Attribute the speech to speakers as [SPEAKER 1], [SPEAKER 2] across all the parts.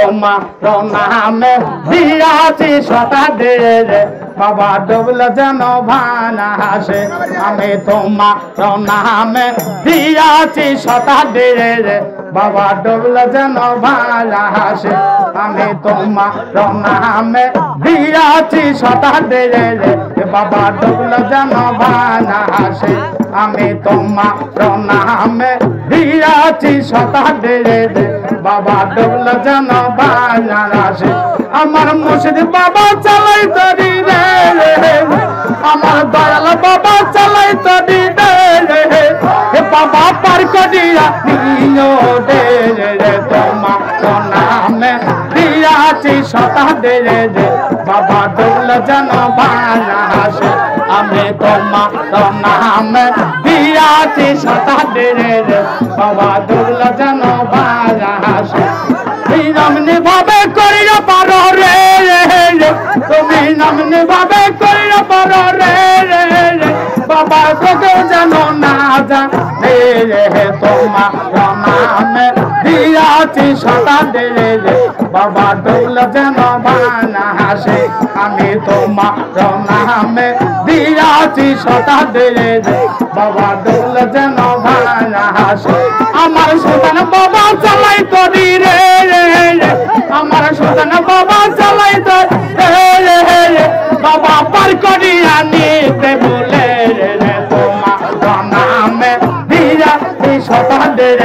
[SPEAKER 1] তোমার নামে দিয়াছি শতাব্দীর বাবা ডুবলে যেন ভানা হাসে আমি তোমার নামে দিয়াছি শতাব্দীর বাবা ডুবলে যেন ভানা হাসে আমি তোমার নামে দিয়াছি শতাব্দীর বাবা ডুবলে যেন ভানা হাসে আমি তোমার নামে দিয়াছি শতাব্দীর বাবা ডুবলে যেন ভানা হাসে আমার মুর্শিদ বাবা চালাই তরি রে আমার দয়াল বাবা চালাই তরি রে বাবা পার করিয়া নিও দে রে তোমার নামে দিয়াছি শতাব্দীর বাবা ডুবলে যেন ভানা হাসে আমি তোমার নামে দিয়াছি শতাব্দীর বাবা ডুবলে যেন ভানা হাসে নামনি ভাবে করিয়া পারো রে তুমি নামনি ভাবে করিয়া পারো রে বাবা তোকে জানো না জানে তোমার নামে দিয়াছি শতাব্দীর বাবা ডুবলে যেন ভানা হাসে আমি তোমার নামে দিয়াছি শতাব্দীর বাবা ডুবলে যেন ভানা হাসে আমার সুলতান বাবা চালাই তরি রে আমার সুলতান বাবা চালাই তরি বাবা পার করিয়া নিতে বলে রে তোমার নামে দিয়াছি শতাব্দীর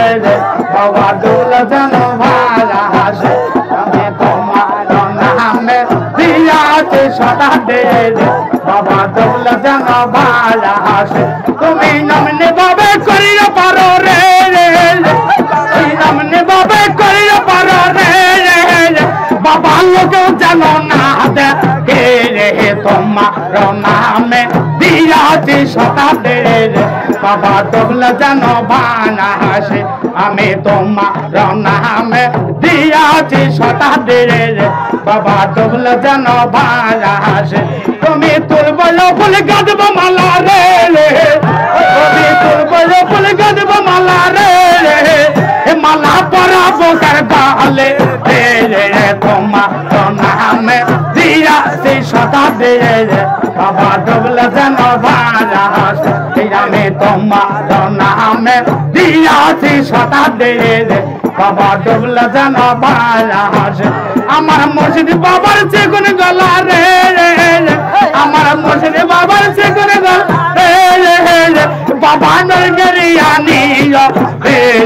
[SPEAKER 1] বাবা ডুবলে যেন ভানা হাসে আমি তোমার নামে দিয়াছি শতাব্দীর বাবা ডুবলে যেন ভানা হাসে তুমি নামনি ভাবে করিয়া পারো রে নামনি ভাবে করিয়া পারো রে বাবা লোকেও জানো না দেখে রে তোমার নামে দিয়াছি শতাব্দীর বাবা ডুবলে যেন ভানা হাসে আমি তোমার নামে দিয়াছি শতাব্দীর বাবা ডুবলে যেন ভানা হাসে তুমি তুলব ফুল গাঁদব মালা রে তুমি তুলব ফুল গাঁদব মালা রে মালা পরাবো কার গালে রে তোমার নামে দিয়াছি শতাব্দীর বাবা ডুবলে যেন ভানা হাসে আমি তোমার নামে দিয়াছি শতাব্দীর বাবা ডুবলে যেন ভানা হাসে আমার মুর্শিদ বাবার চেগুন গলা রে আমার মুর্শিদ বাবার চেগুন গলা রে বাবা নরগরিয়া নিও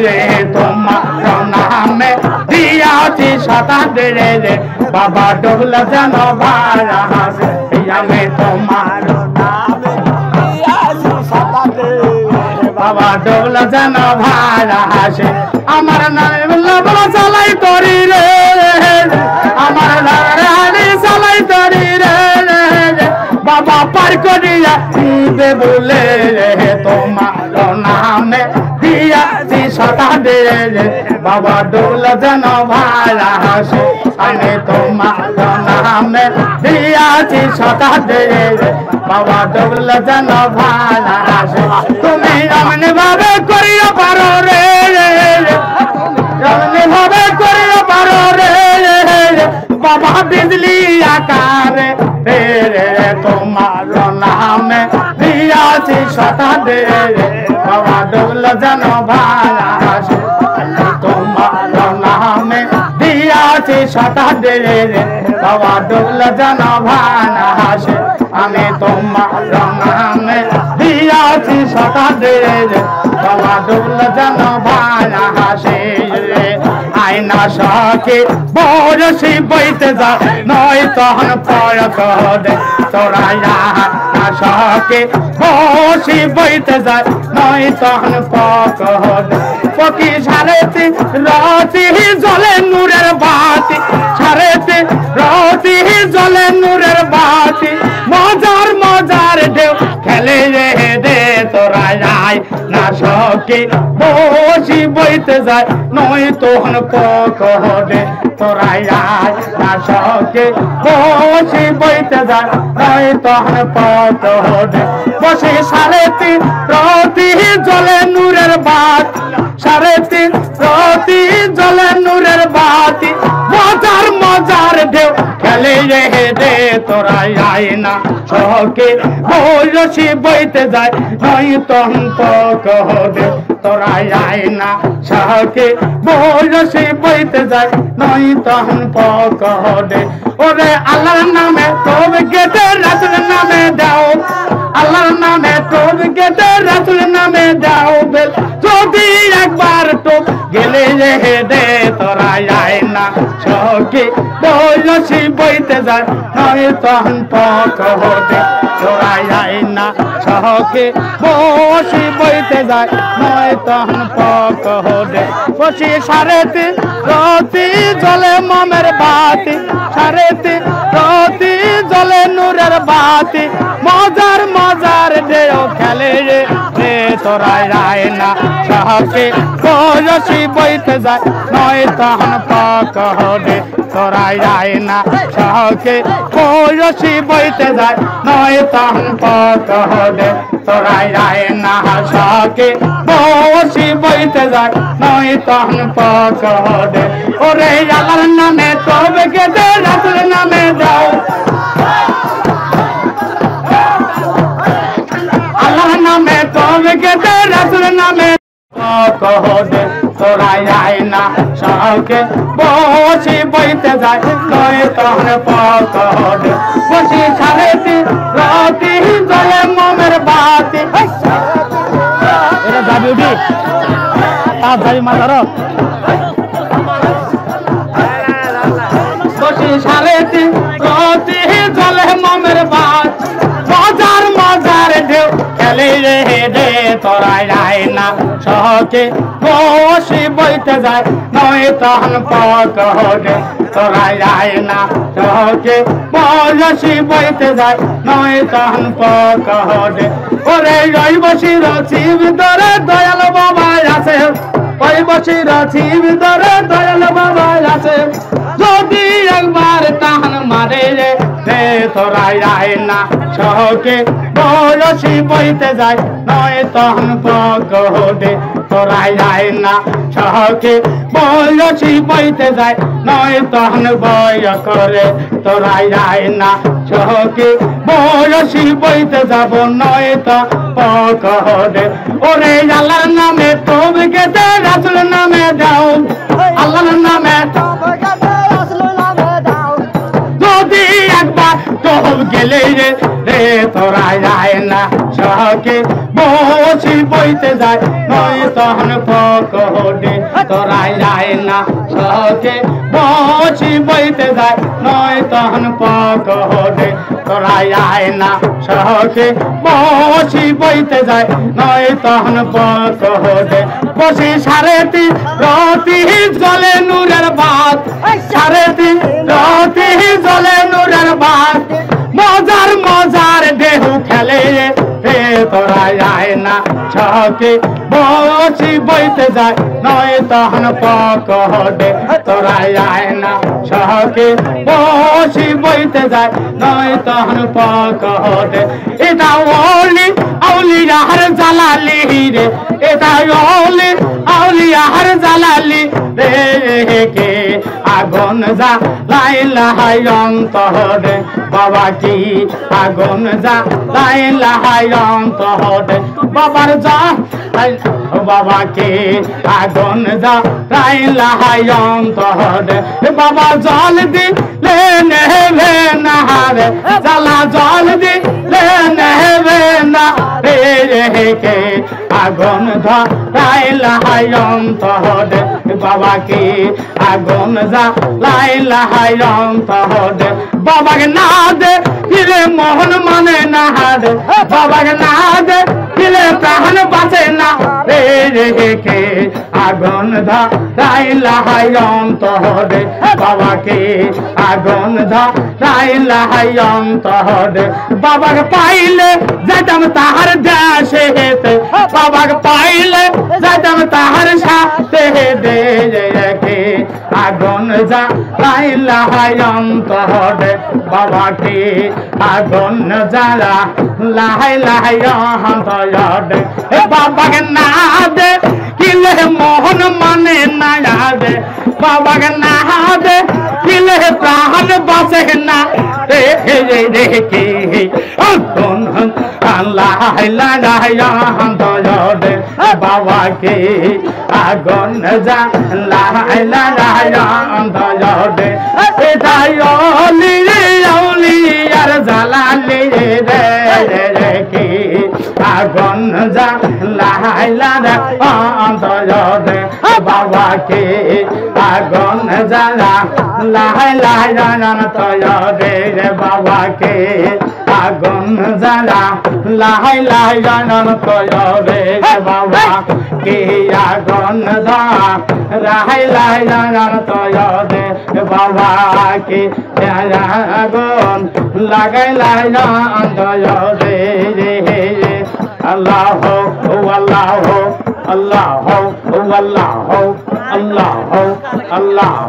[SPEAKER 1] রে তোমার নামে দিয়াছি শতাব্দীর বাবা ডুবলে যেন ভানা হাসে আমি তোমার নামে দিয়াছি শতাব্দীর বাবা ডুবলে যেন ভানা হাসে আমার নামে বলা চালাই তরি রে আমার নামে চালাই তরি রে বাবা পার করিয়া দিবে বলে তোমার নামে দিয়াছি শতাব্দীর বাবা ডুবলে যেন ভানা হাসে আমি তোমার নামে দিয়াছি শতাব্দীর বাবা ডুবলে যেন ভানা হাসে তুমি নামনি ভাবে করিয়া পারো রে নামনি ভাবে করিয়া পারো রে বাবা বিজলি আকারে রে তোমার নামে দিয়াছি শতাব্দীর বাবা ডুবলে যেন ভানা হাসে তোমার নামে দিয়াছি শতাব্দীর বাবা ডুবলে যেন ভানা হাসে আমি তোমার নামে দিয়াছি শতাব্দীর বাবা ডুবলে যেন ভানা হাসে আয়না সখী বরসি বইতে যা নয় তখন পর দে তোরা সখী বসি বইতে যায় নয় তখন পকি সারেতে রতি জলে নূরের বাতি সারেতে রতি জলে নূরের বাতি মজার মজার ঢেউ খেলে রে দে তোরা যায় না সখী বসি বইতে যায় নয় তখন দে তোরা যায় না সখী বসি বইতে যায় নয় তখন দে বসে সারেতে রতি জলে নূরের বাতি সারেতে রতি জলে নূরের বাতি মজা রে দে তোরা আয় না সহকে বলছি বইতে যায় নয় তন্ত কহদে তোরা আয় না সহকে বলছি বইতে যায় নয় তহন কহদে ওরে আল্লাহর নামে তবে গেতে রাসূল নামে দাও আল্লাহর নামে তবে গেতে রাসূল নামে দাও বেল যদি একবার তো গেলে রে দে তোরা আয় না সহকে বলছি বইতে যায় নয় তহন কহদে তোরা আয় না সহকে বসি বইতে যায় নয় তহন কহদে বসি সারেতে রতি জলে মমের বাতি সারেতে রতি জলে নূরের বাতি মজার মজার ঢেউ খেলে রে রে তোরা আয় না সহকে বসি বইতে যায় নয় তহন কহদে তোরা আয় না সহকে বসি বইতে যায় নয় তহন কহদে তোরা আয় না সহকে বসি বইতে যায় নয় তহন কহদে ওরে আল্লাহর নামে তবে গেতে রাসূল নামে দাও আল্লাহর নামে তবে গেতে রাসূল নামে কহদে তোরা আয় না সহকে বসি বইতে যায় নয় তহন কহদে বসি সারেতি রতি জলে মমের বাতি এটা যাবি উঠি তার যাবি মাথার বসি সারেতি রতি জলে মমের বাত মজার মজার ঢেউ খেলে রে রে তোরা আয় না সহকে বসি বইতে যায় নয় তহন কহদে তোরা আয় না সহকে বসি বইতে যায় নয় তহন কহদে ওরে ওই বসি রচি ভিতরে দয়াল বাবা আছে ওই বসি রচি ভিতরে দয়াল বাবা আছে যদি একবার তাহান মারে রে রে তোরা আয় না সহকে বসি বইতে যায় নয় তহন কহদে তোরা আয় না সহকে বসি বইতে যায় নয় তহন বয় করে তোরা আয় না সহকে বসি বইতে যাব নয় তো কহদে ওরে আল্লাহর নামে তবে গেতে রাসূল নামে দাও আল্লাহর নামে তবে গেতে রাসূল নামে দাও যদি একবার তহব গেলে রে রে তোরা আয় না সহকে বসি বইতে যায় নয় তহন কহদে তোরা আয় না সহকে বসি বইতে যায় নয় তহন কহদে তোরা আয় না সহকে বসি বইতে যায় নয় তহন কহদে বসি সারেতি রতি জলে নূরের বাত সারেতি রতি জলে নূরের বাত মজার মজার ঢেউ খেলে রে তোরা আয় না সহকে বসি বইতে যায় নয় তহন কহদে তোরা আয় না সহকে বসি বইতে যায় নয় তহন কহদে এটা ওলি আউলিয়ার জালালি রে এটা ওলি আউলিয়ার জালালি রে কে আগুন যা লাইলা অন্তরে বাবা কি আগুন যা লাইলা অন্তরে বাবার যা বাবা কে আগুন যা লাইলা অন্তরে বাবা জল দিলে নেবে না রে জ্বালা জল দিলে নেবে না রে কে আগুন ধা লাইলা অন্তরে বাবা কি আগুন যা লাইলা অন্তরে বাবাকে না দে ফিরে মোহন মানে না দে বাবাকে না দে ফিরে প্রাণ বাঁচে না রে রে কে আগুন ধা লাইলা অন্তরে বাবাকে আগুন ধা লাইলা অন্তরে বাবাকে পাইলে যেতাম তাহার দেশে হেতে বাবাকে পাইলে যেতাম তাহার সাথে দে রেখে আগুন যা লাইলা অন্তরে বাবাকে আগুন জ্বালা লাইলা অন্তরে বাবাকে না দে কিলে মোহন মানে না দে বাবাকে না দে কিলে প্রাণ বাঁচে না লাইলা দয়ারে বাবাকে আগুন জ্বালাইলা দয়ারে এটাই অলিয়ার জ্বালালি রে কি আগুন জ্বালাইলা দয়ারে বাবাকে আগুন জ্বালাইলা দয়ারে বাবাকে আগুন জ্বালাইলা দয়ারে বাবা কে আগুন জ্বালাইলা দয়ারে বাবা কে আগুন লাগাইলা দয়ারে আল্লাহ আল্লাহ আল্লাহ আল্লাহ আল্লাহ আল্লাহ